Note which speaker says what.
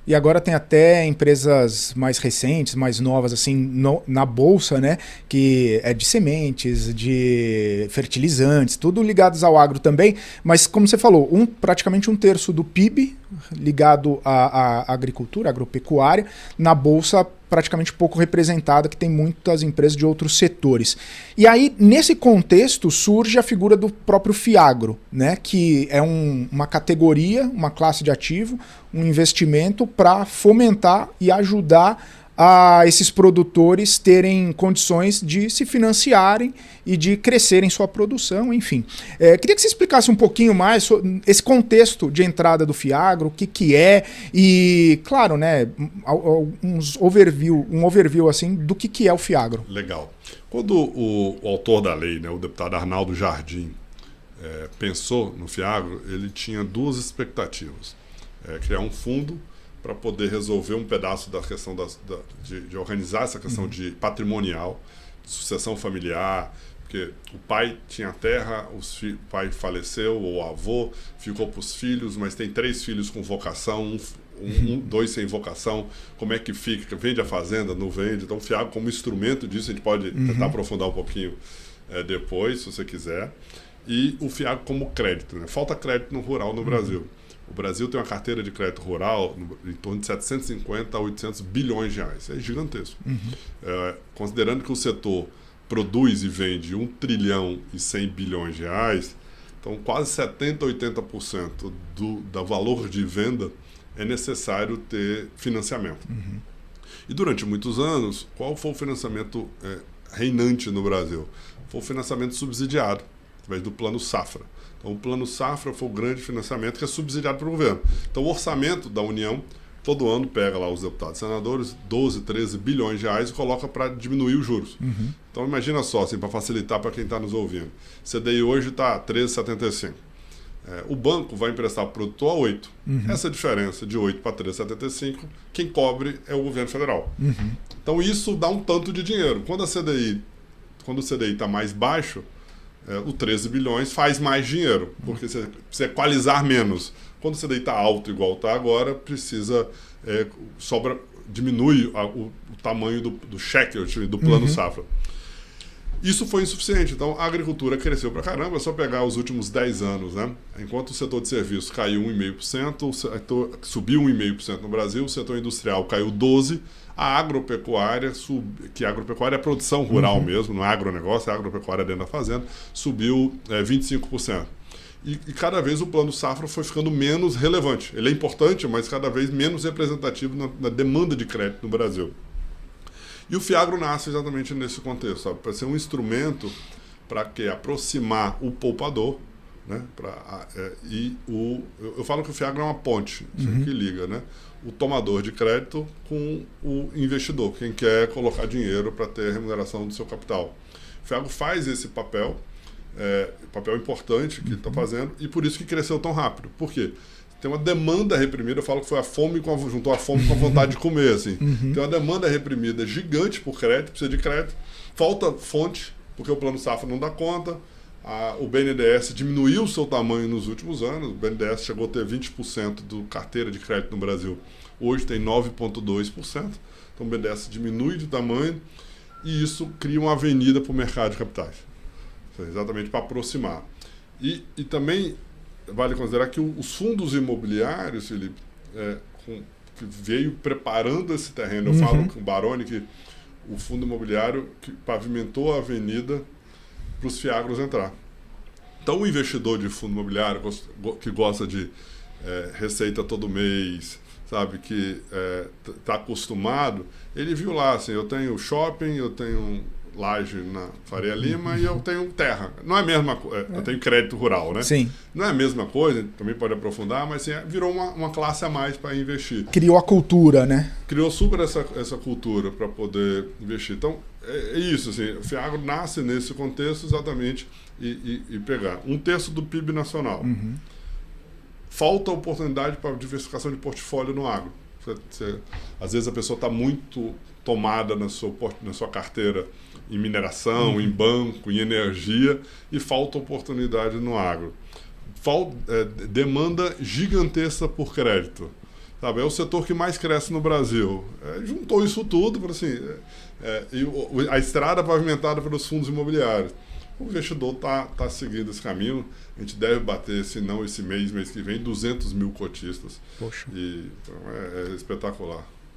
Speaker 1: E agora tem até empresas mais recentes, mais novas, assim, na bolsa, né? Que é de sementes, de fertilizantes, tudo ligados ao agro também. Mas, como você falou, praticamente 1/3 do PIB ligado à agricultura, agropecuária, na bolsa praticamente pouco representada, que tem muitas empresas de outros setores. E aí, nesse contexto, surge a figura do próprio Fiagro, né? Que é uma categoria, uma classe de ativo, um investimento para fomentar e ajudar a esses produtores terem condições de se financiarem e de crescerem sua produção, enfim. Queria que você explicasse um pouquinho mais sobre esse contexto de entrada do Fiagro, o que é, e, claro, né, um overview assim, do que é o Fiagro.
Speaker 2: Legal. Quando o autor da lei, né, o deputado Arnaldo Jardim, pensou no Fiagro, ele tinha duas expectativas. Criar um fundo para poder resolver um pedaço da questão de organizar essa questão de patrimonial, de sucessão familiar, porque o pai tinha terra, o pai faleceu, ou o avô ficou para os filhos, mas tem 3 filhos com vocação, 2 sem vocação, como é que fica? Vende a fazenda, não vende? Então o Fiagro como instrumento disso, a gente pode tentar aprofundar um pouquinho depois, se você quiser. E o Fiagro como crédito, né? Falta crédito no rural no Brasil. O Brasil tem uma carteira de crédito rural em torno de 750 a 800 bilhões de reais. É gigantesco. Considerando que o setor produz e vende 1 trilhão e 100 bilhões de reais, então quase 70% a 80% do valor de venda é necessário ter financiamento. E durante muitos anos, qual foi o financiamento reinante no Brasil? Foi o financiamento subsidiado, através do Plano Safra. Então, o Plano Safra foi o grande financiamento que é subsidiado pelo governo. Então, o orçamento da União, todo ano pega lá os deputados e senadores, 12, 13 bilhões de reais e coloca para diminuir os juros. Então, imagina só, assim, para facilitar para quem está nos ouvindo. CDI hoje está 13,75. O banco vai emprestar para o produtor a 8. Essa diferença de 8 para 13,75, quem cobre é o governo federal. Então, isso dá um tanto de dinheiro. Quando o CDI está mais baixo, o 13 bilhões faz mais dinheiro, porque você precisa equalizar menos. Quando você deita alto igual está agora, diminui o tamanho do cheque, do Plano Safra. Isso foi insuficiente, então a agricultura cresceu pra caramba, é só pegar os últimos 10 anos, né? Enquanto o setor de serviços caiu 1,5%, o setor subiu 1,5% no Brasil, o setor industrial caiu 12%, a agropecuária, que a agropecuária é produção rural mesmo, não é agronegócio, é agropecuária dentro da fazenda, subiu 25%. E cada vez o Plano Safra foi ficando menos relevante. Ele é importante, mas cada vez menos representativo na demanda de crédito no Brasil. E o Fiagro nasce exatamente nesse contexto, para ser um instrumento para aproximar o poupador, né? Eu falo que o Fiagro é uma ponte que liga, né? O tomador de crédito com o investidor, quem quer colocar dinheiro para ter a remuneração do seu capital. O Fiagro faz esse papel importante que está fazendo, e por isso que cresceu tão rápido. Por quê? Tem uma demanda reprimida, eu falo que foi juntou a fome com a vontade de comer, assim. Tem uma demanda reprimida gigante por crédito, precisa de crédito, falta fonte, porque o Plano Safra não dá conta, o BNDES diminuiu o seu tamanho nos últimos anos, o BNDES chegou a ter 20% do carteira de crédito no Brasil, hoje tem 9,2%, então o BNDES diminui de tamanho e isso cria uma avenida para o mercado de capitais, exatamente para aproximar. E também vale considerar que os fundos imobiliários, Felipe, que veio preparando esse terreno, eu falo com o Baroni que o fundo imobiliário que pavimentou a avenida para os Fiagros entrar. Então o investidor de fundo imobiliário que gosta de receita todo mês, sabe, que está acostumado, ele viu lá, assim, eu tenho shopping, eu tenho laje na Faria Lima e eu tenho terra. Não é a mesma coisa, eu tenho crédito rural, né?
Speaker 1: Sim.
Speaker 2: Não é a mesma coisa, também pode aprofundar, mas assim, virou uma classe a mais para investir.
Speaker 1: Criou a cultura, né?
Speaker 2: Criou super essa cultura para poder investir. Então, é isso, assim, o Fiagro nasce nesse contexto exatamente e pegar 1/3 do PIB nacional. Falta oportunidade para diversificação de portfólio no agro. Às vezes a pessoa está muito tomada na sua carteira em mineração, em banco, em energia, e falta oportunidade no agro. Demanda gigantesca por crédito. sabe? É o setor que mais cresce no Brasil. Juntou isso tudo, assim, a estrada pavimentada pelos fundos imobiliários. O investidor tá seguindo esse caminho. A gente deve bater, se não esse mês que vem, 200 mil cotistas.
Speaker 1: Poxa.
Speaker 2: E então, é espetacular.